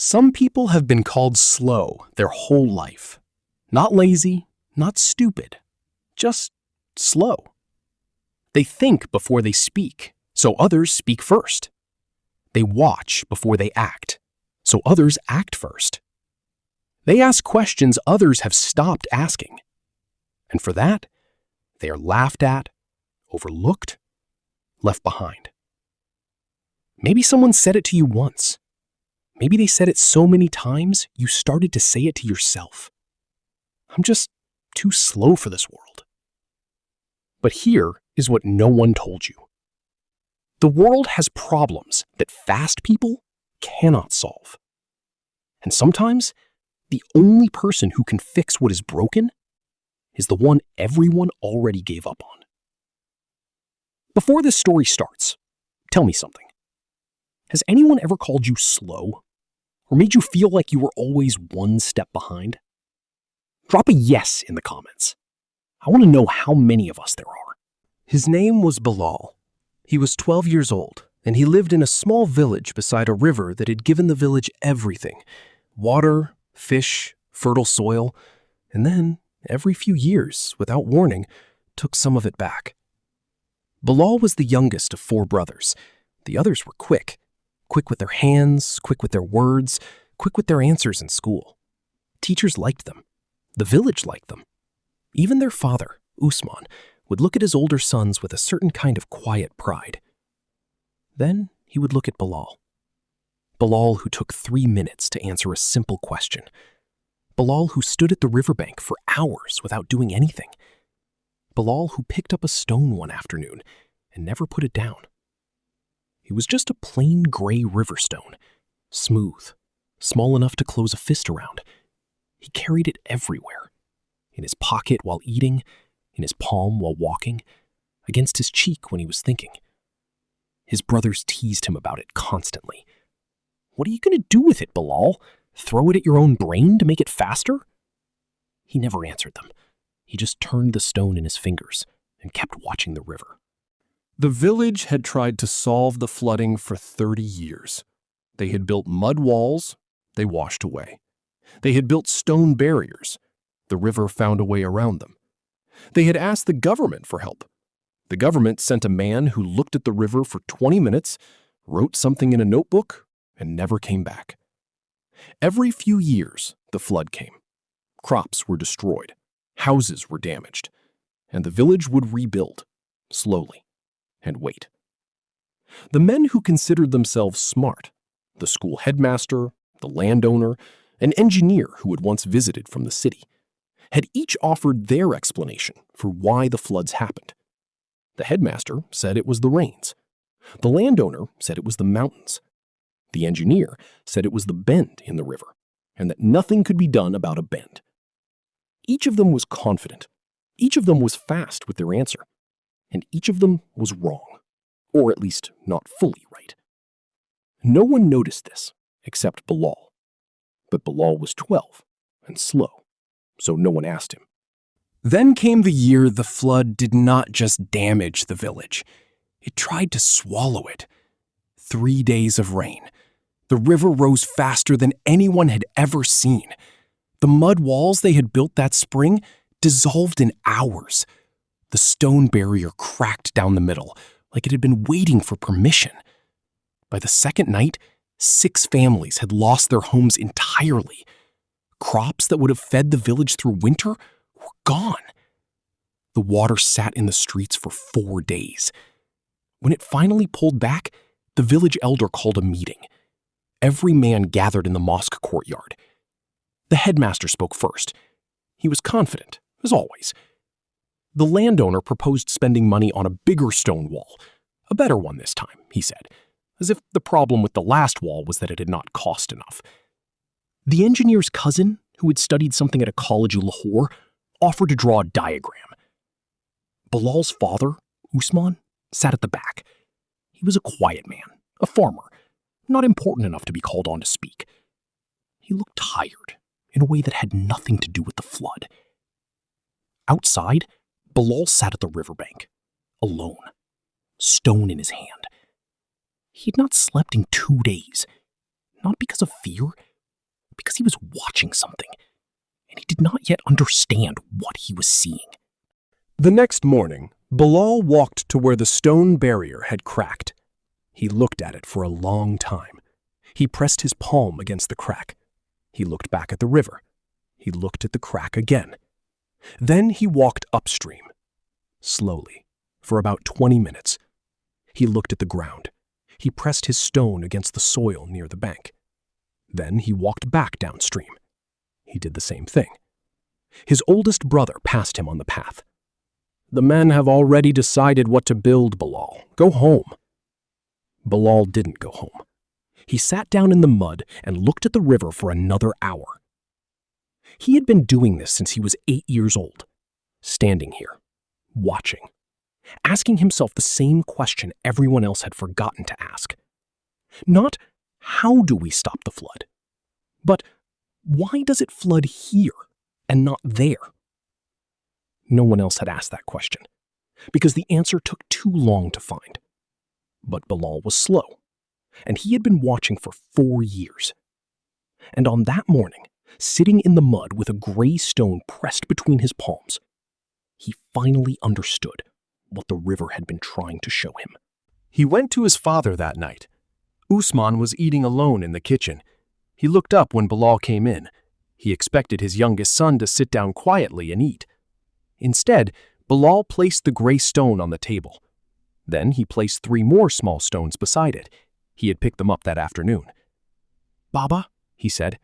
Some people have been called slow their whole life. Not lazy, not stupid, just slow. They think before they speak, so others speak first. They watch before they act, so others act first. They ask questions others have stopped asking. And for that, they are laughed at, overlooked, left behind. Maybe someone said it to you once. Maybe they said it so many times you started to say it to yourself. I'm just too slow for this world. But here is what no one told you. The world has problems that fast people cannot solve. And sometimes, the only person who can fix what is broken is the one everyone already gave up on. Before this story starts, tell me something. Has anyone ever called you slow? Or made you feel like you were always one step behind? Drop a yes in the comments. I want to know how many of us there are. His name was Bilal. He was 12 years old, and he lived in a small village beside a river that had given the village everything: water, fish, fertile soil, and then, every few years, without warning, took some of it back. Bilal was the youngest of 4 brothers. The others were quick with their hands, quick with their words, quick with their answers in school. Teachers liked them. The village liked them. Even their father, Usman, would look at his older sons with a certain kind of quiet pride. Then he would look at Bilal. Bilal, who took 3 minutes to answer a simple question. Bilal, who stood at the riverbank for hours without doing anything. Bilal, who picked up a stone one afternoon and never put it down. It was just a plain gray river stone, smooth, small enough to close a fist around. He carried it everywhere, in his pocket while eating, in his palm while walking, against his cheek when he was thinking. His brothers teased him about it constantly. "What are you going to do with it, Bilal? Throw it at your own brain to make it faster?" He never answered them. He just turned the stone in his fingers and kept watching the river. The village had tried to solve the flooding for 30 years. They had built mud walls, they washed away. They had built stone barriers. The river found a way around them. They had asked the government for help. The government sent a man who looked at the river for 20 minutes, wrote something in a notebook, and never came back. Every few years, the flood came. Crops were destroyed, houses were damaged, and the village would rebuild, slowly, and wait. The men who considered themselves smart, the school headmaster, the landowner, an engineer who had once visited from the city, had each offered their explanation for why the floods happened. The headmaster said it was the rains. The landowner said it was the mountains. The engineer said it was the bend in the river, and that nothing could be done about a bend. Each of them was confident. Each of them was fast with their answer. And each of them was wrong, or at least not fully right. No one noticed this except Bilal. But Bilal was 12 and slow, so no one asked him. Then came the year the flood did not just damage the village. It tried to swallow it. 3 days of rain. The river rose faster than anyone had ever seen. The mud walls they had built that spring dissolved in hours. The stone barrier cracked down the middle, like it had been waiting for permission. By the second night, 6 families had lost their homes entirely. Crops that would have fed the village through winter were gone. The water sat in the streets for 4 days. When it finally pulled back, the village elder called a meeting. Every man gathered in the mosque courtyard. The headmaster spoke first. He was confident, as always. The landowner proposed spending money on a bigger stone wall, a better one this time, he said, as if the problem with the last wall was that it had not cost enough. The engineer's cousin, who had studied something at a college in Lahore, offered to draw a diagram. Bilal's father, Usman, sat at the back. He was a quiet man, a farmer, not important enough to be called on to speak. He looked tired in a way that had nothing to do with the flood. Outside, Bilal sat at the riverbank, alone, stone in his hand. He had not slept in 2 days, not because of fear, something, and he did not yet understand what he was seeing. The next morning, Bilal walked to where the stone barrier had cracked. He looked at it for a long time. He pressed his palm against the crack. He looked back at the river. He looked at the crack again. Then he walked upstream, slowly, for about 20 minutes. He looked at the ground. He pressed his stone against the soil near the bank. Then he walked back downstream. He did the same thing. His oldest brother passed him on the path. "The men have already decided what to build, Bilal. Go home." Bilal didn't go home. He sat down in the mud and looked at the river for another hour. He had been doing this since he was 8 years old, standing here, watching, asking himself the same question everyone else had forgotten to ask. Not, how do we stop the flood? But, why does it flood here and not there? No one else had asked that question, because the answer took too long to find. But Bilal was slow, and he had been watching for 4 years. And on that morning, sitting in the mud with a gray stone pressed between his palms, he finally understood what the river had been trying to show him. He went to his father that night. Usman was eating alone in the kitchen. He looked up when Bilal came in. He expected his youngest son to sit down quietly and eat. Instead, Bilal placed the gray stone on the table. Then he placed 3 more small stones beside it. He had picked them up that afternoon. "Baba," he said,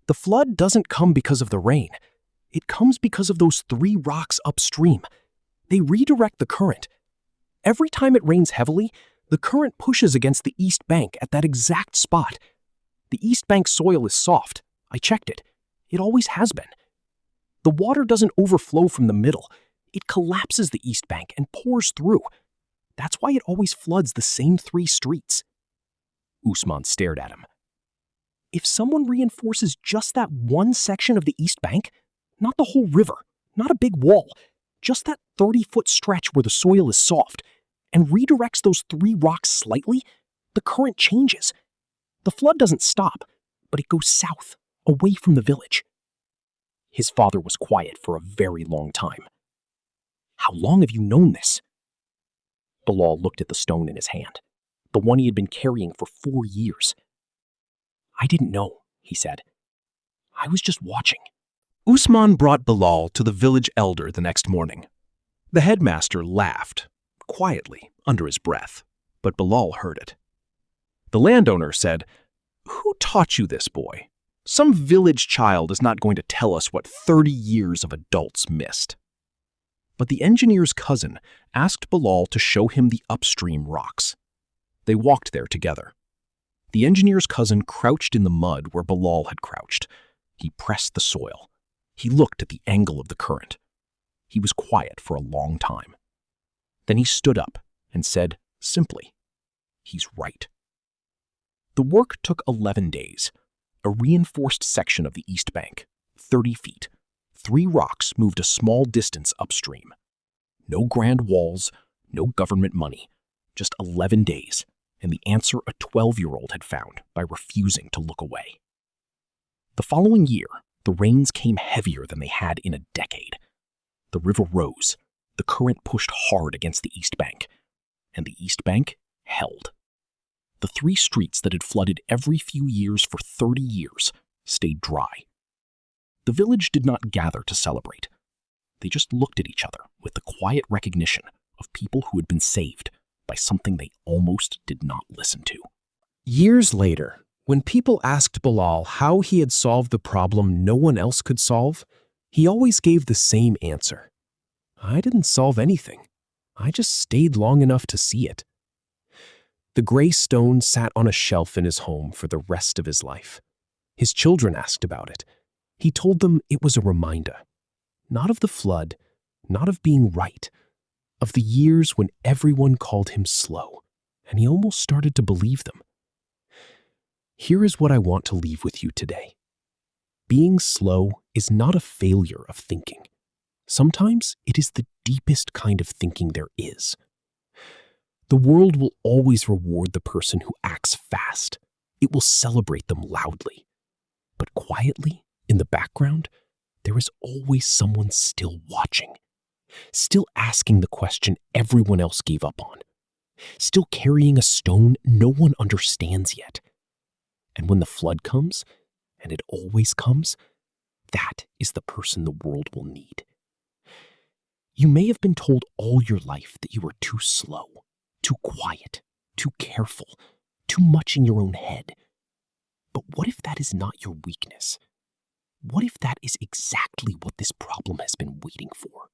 "the flood doesn't come because of the rain. It comes because of those 3 rocks upstream. They redirect the current. Every time it rains heavily, the current pushes against the east bank at that exact spot. The east bank soil is soft. I checked it. It always has been. The water doesn't overflow from the middle. It collapses the east bank and pours through. That's why it always floods the same 3 streets." Usman stared at him. "If someone reinforces just that one section of the east bank, not the whole river, not a big wall, just that 30-foot stretch where the soil is soft, and redirects those 3 rocks slightly, the current changes. The flood doesn't stop, but it goes south, away from the village." His father was quiet for a very long time. "How long have you known this?" Bilal looked at the stone in his hand, the one he had been carrying for 4 years. "I didn't know," he said. "I was just watching." Usman brought Bilal to the village elder the next morning. The headmaster laughed, quietly, under his breath, but Bilal heard it. The landowner said, "Who taught you this, boy? Some village child is not going to tell us what 30 years of adults missed." But the engineer's cousin asked Bilal to show him the upstream rocks. They walked there together. The engineer's cousin crouched in the mud where Bilal had crouched. He pressed the soil. He looked at the angle of the current. He was quiet for a long time. Then he stood up and said, simply, "He's right." The work took 11 days. A reinforced section of the east bank, 30 feet. 3 rocks moved a small distance upstream. No grand walls, no government money, just 11 days, and the answer a 12-year-old had found by refusing to look away. The following year, the rains came heavier than they had in a decade. The river rose, the current pushed hard against the east bank, and the east bank held. The 3 streets that had flooded every few years for 30 years stayed dry. The village did not gather to celebrate. They just looked at each other with the quiet recognition of people who had been saved by something they almost did not listen to. Years later, when people asked Bilal how he had solved the problem no one else could solve, he always gave the same answer. "I didn't solve anything. I just stayed long enough to see it." The gray stone sat on a shelf in his home for the rest of his life. His children asked about it. He told them it was a reminder, not of the flood, not of being right, of the years when everyone called him slow, and he almost started to believe them. Here is what I want to leave with you today. Being slow is not a failure of thinking. Sometimes it is the deepest kind of thinking there is. The world will always reward the person who acts fast. It will celebrate them loudly. But quietly, in the the background, there is always someone still watching, still asking the question everyone else gave up on, still carrying a stone no one understands yet. And when the flood comes, and it always comes, that is the person the world will need. You may have been told all your life that you are too slow, too quiet, too careful, too much in your own head. But what if that is not your weakness? What if that is exactly what this problem has been waiting for?